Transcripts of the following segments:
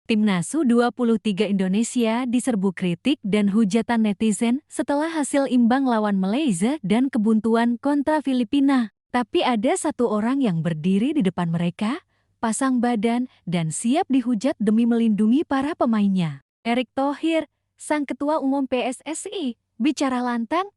Timnas U23 Indonesia diserbu kritik dan hujatan netizen setelah hasil imbang lawan Malaysia dan kebuntuan kontra Filipina. Tapi ada satu orang yang berdiri di depan mereka, pasang badan, dan siap dihujat demi melindungi para pemainnya. Erick Thohir, sang ketua umum PSSI, bicara lantang,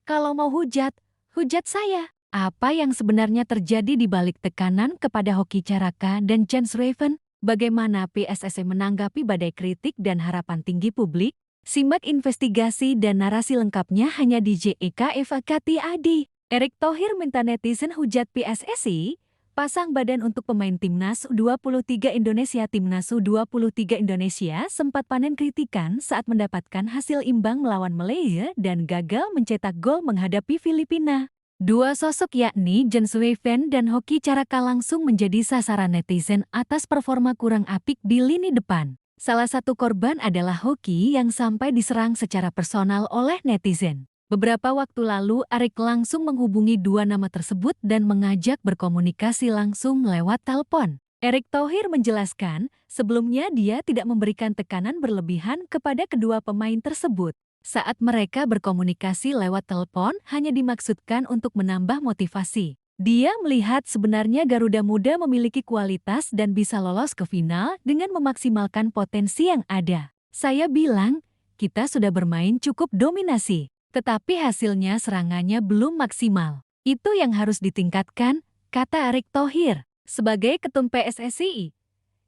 "Kalau mau hujat, hujat saya." Apa yang sebenarnya terjadi di balik tekanan kepada Hoki Caraka dan Jens Raven? Bagaimana PSSI menanggapi badai kritik dan harapan tinggi publik? Simak investigasi dan narasi lengkapnya hanya di JEKFAKTAD. Erick Thohir minta netizen hujat PSSI, pasang badan untuk pemain Timnas U23 Indonesia. Timnas U23 Indonesia sempat panen kritikan saat mendapatkan hasil imbang melawan Malaysia dan gagal mencetak gol menghadapi Filipina. Dua sosok yakni Jens Raven dan Hoki Caraka langsung menjadi sasaran netizen atas performa kurang apik di lini depan. Salah satu korban adalah Hoki yang sampai diserang secara personal oleh netizen. Beberapa waktu lalu Erick langsung menghubungi dua nama tersebut dan mengajak berkomunikasi langsung lewat telepon. Erick Thohir menjelaskan, sebelumnya dia tidak memberikan tekanan berlebihan kepada kedua pemain tersebut. Saat mereka berkomunikasi lewat telepon hanya dimaksudkan untuk menambah motivasi. Dia melihat sebenarnya Garuda Muda memiliki kualitas dan bisa lolos ke final dengan memaksimalkan potensi yang ada. Saya bilang, kita sudah bermain cukup dominasi, tetapi hasilnya serangannya belum maksimal. Itu yang harus ditingkatkan, kata Erick Thohir. Sebagai ketum PSSI,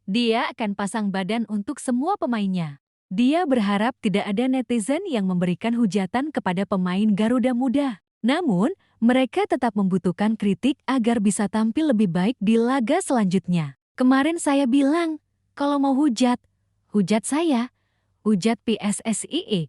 dia akan pasang badan untuk semua pemainnya. Dia berharap tidak ada netizen yang memberikan hujatan kepada pemain Garuda Muda. Namun, mereka tetap membutuhkan kritik agar bisa tampil lebih baik di laga selanjutnya. Kemarin saya bilang, kalau mau hujat, hujat saya, hujat PSSI.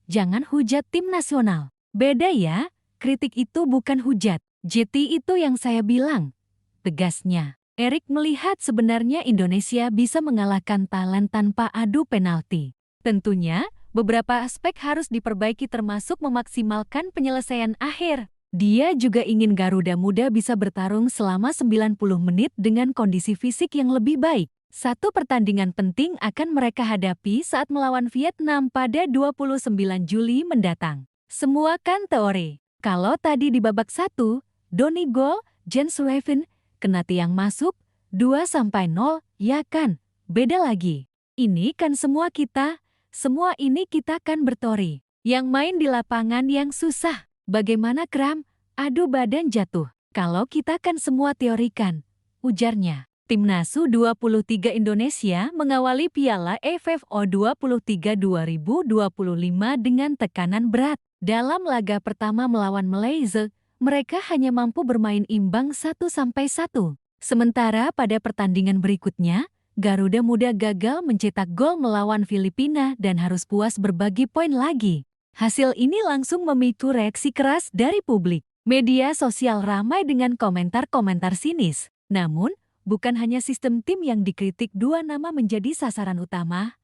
Jangan hujat tim nasional. Beda ya, kritik itu bukan hujat. JT itu yang saya bilang, tegasnya. Erick melihat sebenarnya Indonesia bisa mengalahkan Thailand tanpa adu penalti. Tentunya, beberapa aspek harus diperbaiki termasuk memaksimalkan penyelesaian akhir. Dia juga ingin Garuda Muda bisa bertarung selama 90 menit dengan kondisi fisik yang lebih baik. Satu pertandingan penting akan mereka hadapi saat melawan Vietnam pada 29 Juli mendatang. Semua kan teori. Kalau tadi di babak 1, Doni gol, Jens Raven kena tiang masuk, 2-0, ya kan? Beda lagi. Ini kan semua ini kita kan berteori. Yang main di lapangan yang susah. Bagaimana kram? Adu badan jatuh. Kalau kita kan semua teorikan, ujarnya. Timnas U23 Indonesia mengawali Piala AFF U23 2025 dengan tekanan berat. Dalam laga pertama melawan Malaysia, mereka hanya mampu bermain imbang 1-1. Sementara pada pertandingan berikutnya, Garuda Muda gagal mencetak gol melawan Filipina dan harus puas berbagi poin lagi. Hasil ini langsung memicu reaksi keras dari publik. Media sosial ramai dengan komentar-komentar sinis. Namun, bukan hanya sistem tim yang dikritik, dua nama menjadi sasaran utama,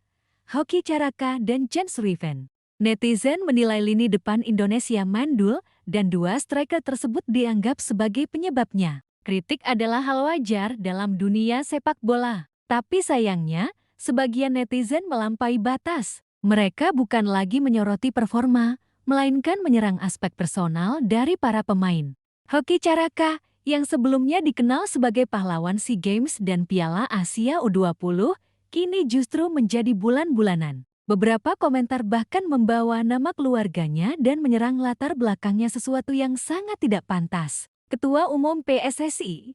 Hoki Caraka dan Jens Raven. Netizen menilai lini depan Indonesia mandul dan dua striker tersebut dianggap sebagai penyebabnya. Kritik adalah hal wajar dalam dunia sepak bola. Tapi sayangnya, sebagian netizen melampaui batas. Mereka bukan lagi menyoroti performa, melainkan menyerang aspek personal dari para pemain. Hoki Caraka, yang sebelumnya dikenal sebagai pahlawan SEA Games dan Piala Asia U20, kini justru menjadi bulan-bulanan. Beberapa komentar bahkan membawa nama keluarganya dan menyerang latar belakangnya, sesuatu yang sangat tidak pantas. Ketua Umum PSSI,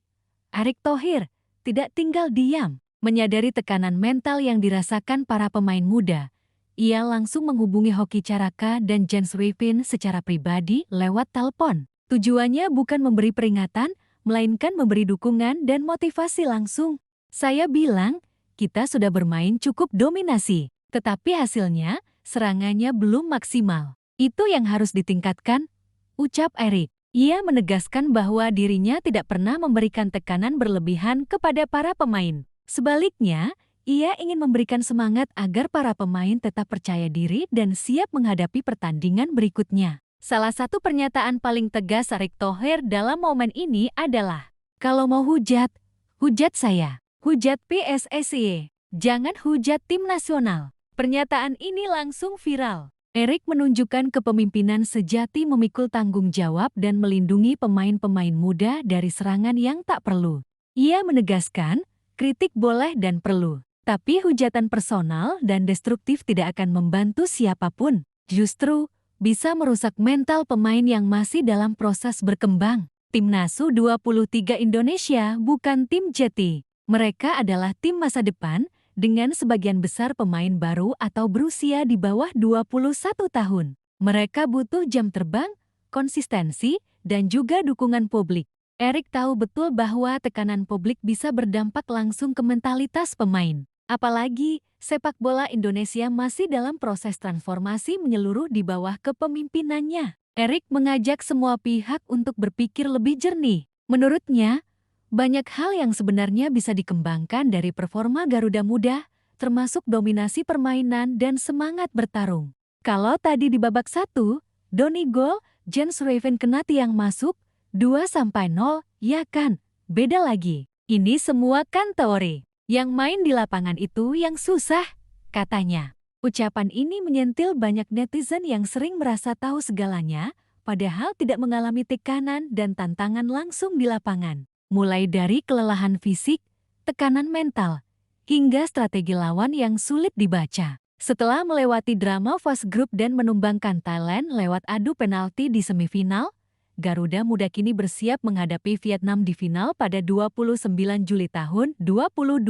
Erick Thohir, tidak tinggal diam. Menyadari tekanan mental yang dirasakan para pemain muda, ia langsung menghubungi Hoki Caraka dan Jens Raven secara pribadi lewat telepon. Tujuannya bukan memberi peringatan, melainkan memberi dukungan dan motivasi langsung. Saya bilang, kita sudah bermain cukup dominasi. Tetapi hasilnya, serangannya belum maksimal. Itu yang harus ditingkatkan, ucap Erick. Ia menegaskan bahwa dirinya tidak pernah memberikan tekanan berlebihan kepada para pemain. Sebaliknya, ia ingin memberikan semangat agar para pemain tetap percaya diri dan siap menghadapi pertandingan berikutnya. Salah satu pernyataan paling tegas Erick Thohir dalam momen ini adalah, "Kalau mau hujat, hujat saya, hujat PSSI." Jangan hujat tim nasional. Pernyataan ini langsung viral. Erik menunjukkan kepemimpinan sejati memikul tanggung jawab dan melindungi pemain-pemain muda dari serangan yang tak perlu. Ia menegaskan, kritik boleh dan perlu, tapi hujatan personal dan destruktif tidak akan membantu siapapun. Justru, bisa merusak mental pemain yang masih dalam proses berkembang. Timnas U23 Indonesia bukan tim jeti. Mereka adalah tim masa depan, dengan sebagian besar pemain baru atau berusia di bawah 21 tahun. Mereka butuh jam terbang, konsistensi, dan juga dukungan publik. Erik tahu betul bahwa tekanan publik bisa berdampak langsung ke mentalitas pemain. Apalagi, sepak bola Indonesia masih dalam proses transformasi menyeluruh di bawah kepemimpinannya. Erik mengajak semua pihak untuk berpikir lebih jernih. Menurutnya, banyak hal yang sebenarnya bisa dikembangkan dari performa Garuda Muda, termasuk dominasi permainan dan semangat bertarung. Kalau tadi di babak 1, Doni gol, Jens Raven kena tiang masuk, 2-0, ya kan? Beda lagi. Ini semua kan teori. Yang main di lapangan itu yang susah, katanya. Ucapan ini menyentil banyak netizen yang sering merasa tahu segalanya, padahal tidak mengalami tekanan dan tantangan langsung di lapangan. Mulai dari kelelahan fisik, tekanan mental, hingga strategi lawan yang sulit dibaca. Setelah melewati drama fase grup dan menumbangkan Thailand lewat adu penalti di semifinal, Garuda Muda kini bersiap menghadapi Vietnam di final pada 29 Juli tahun 2025.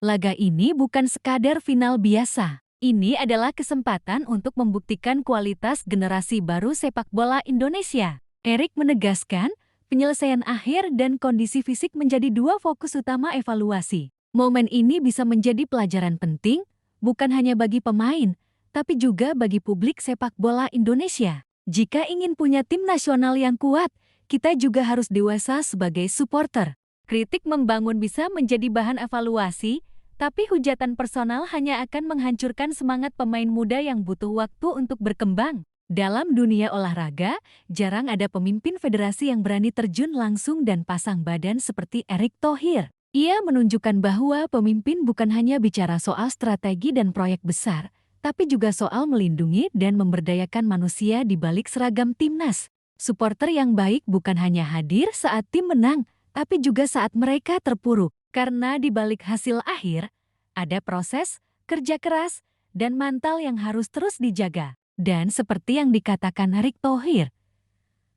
Laga ini bukan sekadar final biasa. Ini adalah kesempatan untuk membuktikan kualitas generasi baru sepak bola Indonesia. Erik menegaskan, penyelesaian akhir dan kondisi fisik menjadi dua fokus utama evaluasi. Momen ini bisa menjadi pelajaran penting, bukan hanya bagi pemain, tapi juga bagi publik sepak bola Indonesia. Jika ingin punya tim nasional yang kuat, kita juga harus dewasa sebagai supporter. Kritik membangun bisa menjadi bahan evaluasi, tapi hujatan personal hanya akan menghancurkan semangat pemain muda yang butuh waktu untuk berkembang. Dalam dunia olahraga, jarang ada pemimpin federasi yang berani terjun langsung dan pasang badan seperti Erick Thohir. Ia menunjukkan bahwa pemimpin bukan hanya bicara soal strategi dan proyek besar, tapi juga soal melindungi dan memberdayakan manusia di balik seragam timnas. Supporter yang baik bukan hanya hadir saat tim menang, tapi juga saat mereka terpuruk. Karena di balik hasil akhir, ada proses, kerja keras, dan mental yang harus terus dijaga. Dan seperti yang dikatakan Erick Thohir,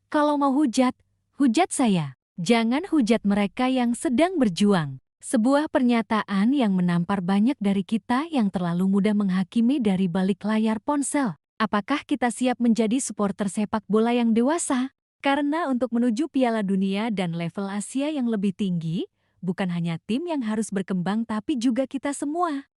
kalau mau hujat, hujat saya. Jangan hujat mereka yang sedang berjuang. Sebuah pernyataan yang menampar banyak dari kita yang terlalu mudah menghakimi dari balik layar ponsel. Apakah kita siap menjadi supporter sepak bola yang dewasa? Karena untuk menuju Piala Dunia dan level Asia yang lebih tinggi, bukan hanya tim yang harus berkembang tapi juga kita semua.